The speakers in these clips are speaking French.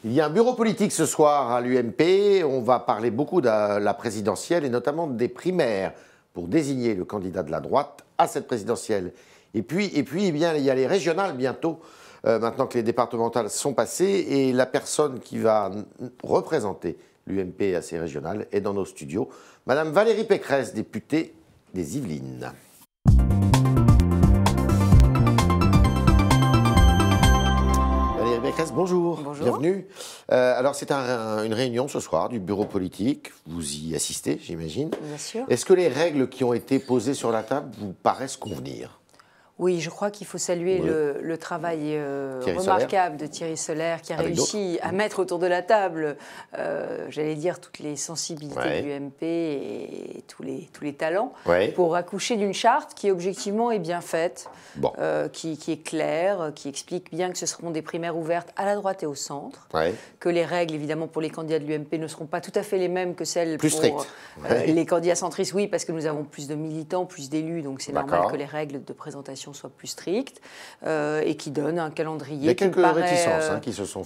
Il y a un bureau politique ce soir à l'UMP. On va parler beaucoup de la présidentielle et notamment des primaires pour désigner le candidat de la droite à cette présidentielle. Et puis eh bien, il y a les régionales bientôt, maintenant que les départementales sont passées. Et la personne qui va représenter l'UMP à ces régionales est dans nos studios. Madame Valérie Pécresse, députée des Yvelines. Bonjour. Bonjour. Bienvenue. Alors c'est une réunion ce soir du bureau politique, vous y assistez j'imagine. Bien sûr. Est-ce que les règles qui ont été posées sur la table vous paraissent convenir ? Oui, je crois qu'il faut saluer le travail remarquable de Thierry Solaire qui a réussi à mettre autour de la table, j'allais dire, toutes les sensibilités de l'UMP et tous les talents pour accoucher d'une charte qui objectivement est bien faite, qui est claire, qui explique bien que ce seront des primaires ouvertes à la droite et au centre, que les règles évidemment pour les candidats de l'UMP ne seront pas tout à fait les mêmes que celles pour les candidats centristes, oui, parce que nous avons plus de militants, plus d'élus, donc c'est normal que les règles de présentation soit plus stricte et qui donne un calendrier. Il y a quelques réticences qui se sont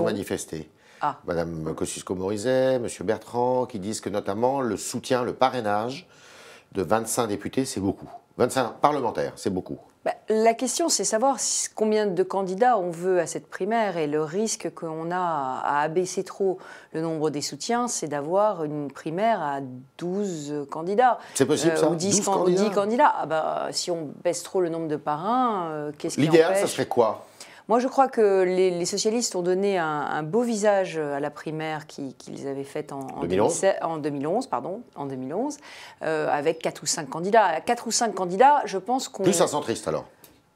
manifestées. Madame Kosciusko-Morizet, Monsieur Bertrand, qui disent que notamment le soutien, le parrainage de 25 députés, c'est beaucoup. 25 parlementaires, c'est beaucoup. La question, c'est savoir combien de candidats on veut à cette primaire et le risque qu'on a à abaisser trop le nombre des soutiens, c'est d'avoir une primaire à 12 candidats. C'est possible ça, ou 10 candidats. Si on baisse trop le nombre de parrains, qu'est-ce qui empêche ? L'idéal, ça serait quoi ? Moi, je crois que les socialistes ont donné un beau visage à la primaire qu'ils avaient faite en 2011, avec 4 ou 5 candidats. À 4 ou 5 candidats, je pense qu'on... Plus un centriste, alors ?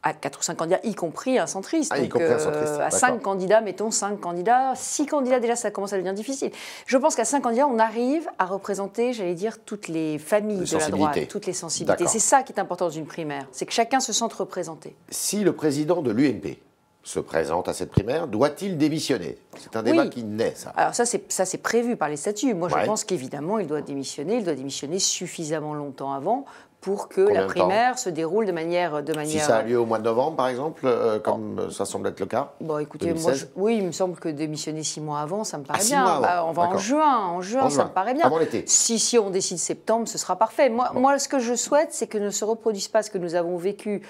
À 4 ou 5 candidats, y compris un centriste. Y compris un centriste. À 5 candidats, mettons 5 candidats. 6 candidats, déjà, ça commence à devenir difficile. Je pense qu'à 5 candidats, on arrive à représenter, j'allais dire, toutes les familles de la droite, toutes les sensibilités. C'est ça qui est important dans une primaire, c'est que chacun se sente représenté. Si le président de l'UMP se présente à cette primaire, doit-il démissionner? C'est un débat qui naît, ça. Alors ça, c'est prévu par les statuts. Moi, je pense qu'évidemment, il doit démissionner suffisamment longtemps avant pour que la primaire se déroule de manière... Si ça a lieu au mois de novembre, par exemple, comme ça semble être le cas. Écoutez, moi, il me semble que démissionner 6 mois avant, ça me paraît bien. On va en juin, ça me paraît bien. Avant l'été. Si on décide septembre, ce sera parfait. Moi, ce que je souhaite, c'est que ne se reproduise pas ce que nous avons vécu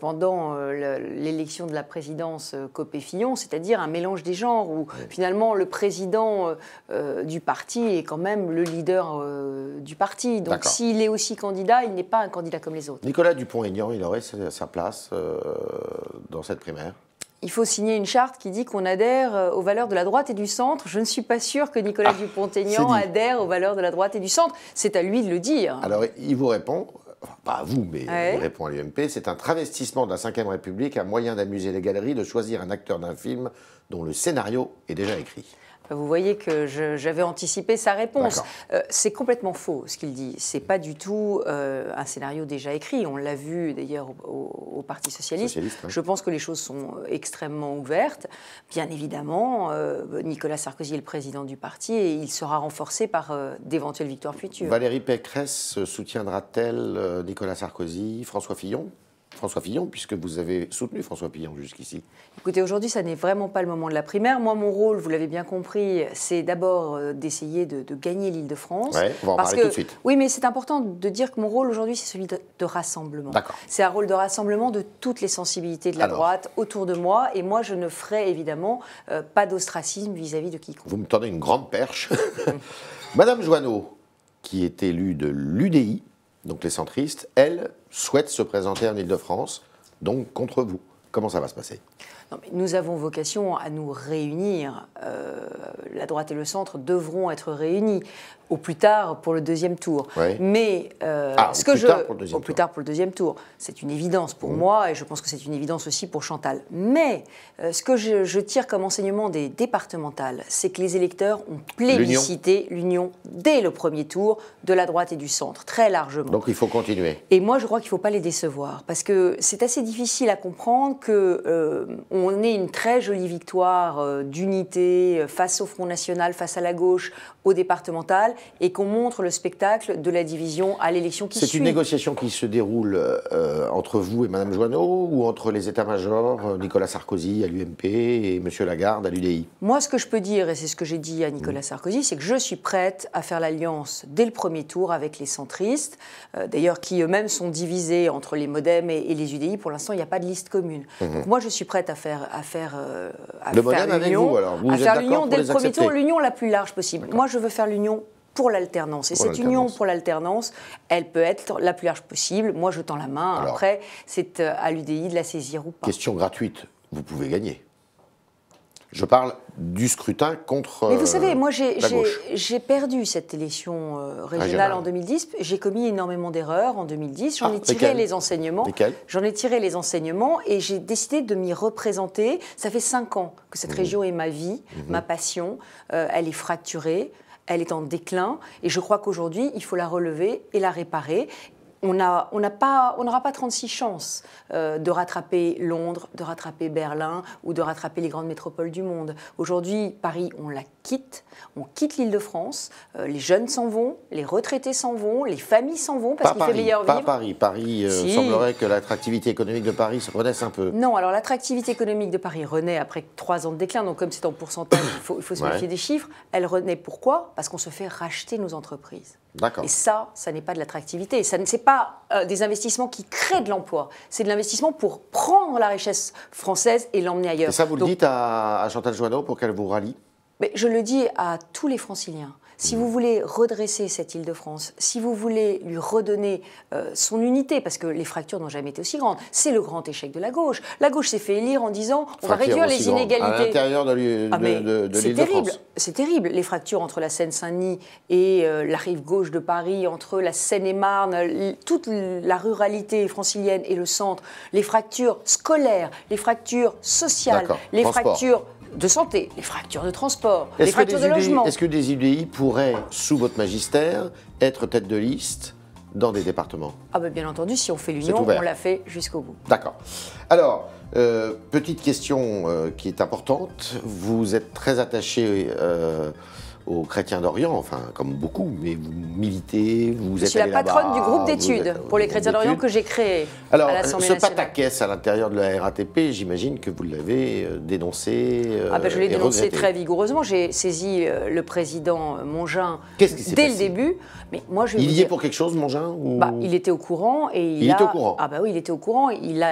pendant l'élection de la présidence Copé-Fillon, c'est-à-dire un mélange des genres où finalement le président du parti est quand même le leader du parti. Donc s'il est aussi candidat, il n'est pas un candidat comme les autres. Nicolas Dupont-Aignan, il aurait sa place dans cette primaire? Il faut signer une charte qui dit qu'on adhère aux valeurs de la droite et du centre. Je ne suis pas sûre que Nicolas Dupont-Aignan adhère aux valeurs de la droite et du centre. C'est à lui de le dire. Alors, il vous répond, pas à vous, mais il répond à l'UMP, c'est un travestissement de la Ve République, un moyen d'amuser les galeries, de choisir un acteur d'un film dont le scénario est déjà écrit. Vous voyez que j'avais anticipé sa réponse. C'est complètement faux ce qu'il dit. C'est pas du tout un scénario déjà écrit. On l'a vu d'ailleurs au Parti socialiste. Je pense que les choses sont extrêmement ouvertes. Bien évidemment, Nicolas Sarkozy est le président du parti et il sera renforcé par d'éventuelles victoires futures. Valérie Pécresse soutiendra-t-elle Nicolas Sarkozy, François Fillon ? François Fillon, puisque vous avez soutenu François Fillon jusqu'ici. Écoutez, aujourd'hui, ça n'est vraiment pas le moment de la primaire. Moi, mon rôle, vous l'avez bien compris, c'est d'abord d'essayer de gagner l'Île-de-France. On va en parler tout de suite. Oui, mais c'est important de dire que mon rôle aujourd'hui, c'est celui de rassemblement. C'est un rôle de rassemblement de toutes les sensibilités de la droite autour de moi. Et moi, je ne ferai évidemment pas d'ostracisme vis-à-vis de quiconque. Vous me tendez une grande perche. Madame Joanneau, qui est élue de l'UDI, donc les centristes, elle souhaite se présenter en Île-de-France, donc contre vous. Comment ça va se passer ? Non, mais nous avons vocation à nous réunir. La droite et le centre devront être réunis au plus tard pour le deuxième tour. Mais au plus tard pour le deuxième tour, c'est une évidence pour moi et je pense que c'est une évidence aussi pour Chantal. Mais ce que je tire comme enseignement des départementales, c'est que les électeurs ont plébiscité l'union dès le premier tour de la droite et du centre, très largement. Donc il faut continuer. Et moi, je crois qu'il ne faut pas les décevoir parce que c'est assez difficile à comprendre qu'on ait une très jolie victoire d'unité face au Front National, face à la gauche, au départemental et qu'on montre le spectacle de la division à l'élection qui suit. C'est une négociation qui se déroule entre vous et Mme Joanneau ou entre les états-majors, Nicolas Sarkozy à l'UMP et M. Lagarde à l'UDI? Moi, ce que je peux dire, et c'est ce que j'ai dit à Nicolas Sarkozy, c'est que je suis prête à faire l'alliance dès le premier tour avec les centristes, d'ailleurs qui eux-mêmes sont divisés entre les Modem et les UDI. Pour l'instant, il n'y a pas de liste commune. Donc moi, je suis prête à faire l'union dès le premier tour, l'union la plus large possible. Moi, je veux faire l'union pour l'alternance. Et cette union pour l'alternance, elle peut être la plus large possible. Moi, je tends la main. Alors, après, c'est à l'UDI de la saisir ou pas. Question gratuite, vous pouvez gagner. Je parle du scrutin contre Mais vous savez, moi, j'ai perdu cette élection régionale en 2010. J'ai commis énormément d'erreurs en 2010. J'en ai tiré les enseignements. J'en ai tiré les enseignements et j'ai décidé de m'y représenter. Ça fait 5 ans que cette région est ma vie, ma passion. Elle est fracturée, elle est en déclin. Et je crois qu'aujourd'hui, il faut la relever et la réparer. On n'aura pas 36 chances de rattraper Londres, de rattraper Berlin ou de rattraper les grandes métropoles du monde. Aujourd'hui, Paris, on quitte l'Île-de-France, les jeunes s'en vont, les retraités s'en vont, les familles s'en vont parce qu'il fait meilleur vivre. Pas Paris. Paris, semblerait que l'attractivité économique de Paris se renaisse un peu. Non, alors l'attractivité économique de Paris renaît après 3 ans de déclin, donc comme c'est en pourcentage, il faut se méfier des chiffres. Elle renaît pourquoi? Parce qu'on se fait racheter nos entreprises. D'accord. Et ça n'est pas de l'attractivité. Ce n'est pas des investissements qui créent de l'emploi. C'est de l'investissement pour prendre la richesse française et l'emmener ailleurs. Et ça, vous le dites à Chantal Joanneau pour qu'elle vous rallie? Mais je le dis à tous les Franciliens. Si vous voulez redresser cette Île-de-France, si vous voulez lui redonner son unité, parce que les fractures n'ont jamais été aussi grandes, c'est le grand échec de la gauche. La gauche s'est fait élire en disant on va réduire les inégalités. À l'intérieur de l'Île-de-France. C'est terrible. Les fractures entre la Seine-Saint-Denis et la rive gauche de Paris, entre la Seine-et-Marne, toute la ruralité francilienne et le centre, les fractures scolaires, les fractures sociales, les fractures de santé, les fractures de transport, les fractures de logement. Est-ce que des UDI pourraient, sous votre magistère, être tête de liste dans des départements? Ah ben bien entendu, si on fait l'union, on l'a fait jusqu'au bout. D'accord. Alors, petite question qui est importante. Vous êtes très attaché aux chrétiens d'Orient, enfin comme beaucoup, mais vous militez, vous êtes. Je suis la patronne du groupe d'études pour les chrétiens d'Orient que j'ai créé à l'Assemblée nationale. Alors, ce pataquès à l'intérieur de la RATP, j'imagine que vous l'avez dénoncé. Je l'ai dénoncé très vigoureusement. J'ai saisi le président Mongin dès le début. Mais moi, il y est pour quelque chose, Mongin ou... Il était au courant et il était au courant. Ah bah oui, il était au courant.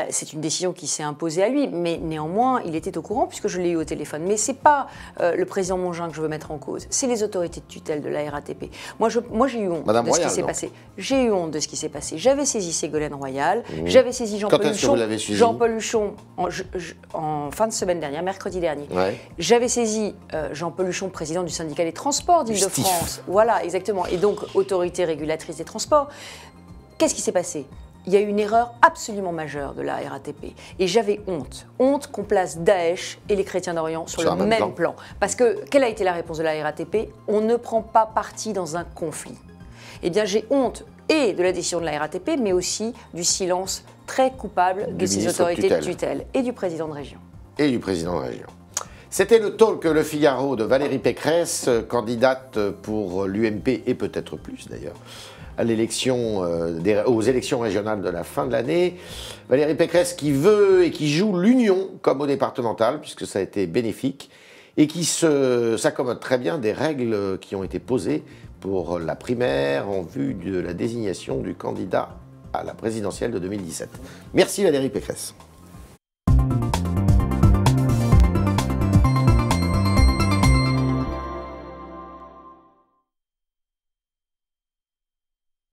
C'est une décision qui s'est imposée à lui, mais néanmoins, il était au courant puisque je l'ai eu au téléphone. Mais c'est pas le président Mongin que je veux mettre en cause. C'est les autorités de tutelle de la RATP. Moi, j'ai eu honte de ce qui s'est passé. J'ai eu honte de ce qui s'est passé. J'avais saisi Ségolène Royal, j'avais saisi Jean-Paul Huchon. Jean-Paul Huchon en fin de semaine dernière, mercredi dernier. J'avais saisi Jean-Paul Huchon, président du syndicat des transports d'Île-de-France. Voilà, exactement. Et donc, autorité régulatrice des transports. Qu'est-ce qui s'est passé ? Il y a eu une erreur absolument majeure de la RATP. Et j'avais honte qu'on place Daesh et les chrétiens d'Orient sur le même plan. Parce que, quelle a été la réponse de la RATP ? On ne prend pas parti dans un conflit. Eh bien, j'ai honte et de la décision de la RATP, mais aussi du silence très coupable de ces autorités de tutelle et du président de région. C'était le talk Le Figaro de Valérie Pécresse, candidate pour l'UMP et peut-être plus d'ailleurs, à l'élection, aux élections régionales de la fin de l'année. Valérie Pécresse qui veut et qui joue l'union comme au départemental, puisque ça a été bénéfique, et qui s'accommode très bien des règles qui ont été posées pour la primaire en vue de la désignation du candidat à la présidentielle de 2017. Merci Valérie Pécresse.